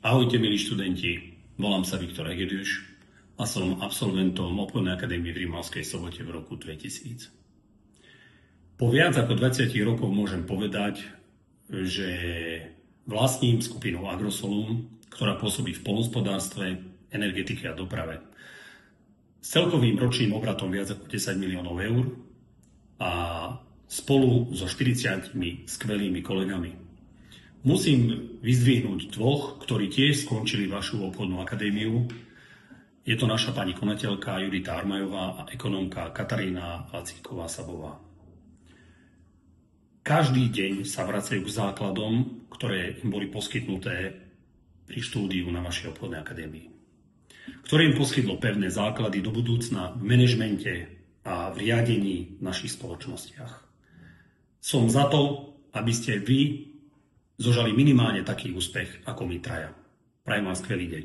Ahojte, milí študenti, volám sa Viktor Hegedüš a som absolventom Obchodnej akadémie v Rimavskej Sobote v roku 2000. Po viac ako 20 rokov môžem povedať, že vlastním skupinu Agrosolum, ktorá pôsobí v poľnohospodárstve, energetike a doprave, s celkovým ročným obratom viac ako 10 miliónov eur a spolu so 40 skvelými kolegami. Musím vyzdvihnúť dvoch, ktorí tiež skončili vašu obchodnú akadémiu. Je to naša pani konateľka Judita Armajová a ekonómka Katarína Lacíková-Sabová. Každý deň sa vracajú k základom, ktoré im boli poskytnuté pri štúdiu na vašej obchodnej akadémii, ktoré im poskytlo pevné základy do budúcna v manažmente a v riadení v našich spoločnostiach. Som za to, aby ste vy zožali minimálne taký úspech ako my traja. Prajem vám skvelý deň.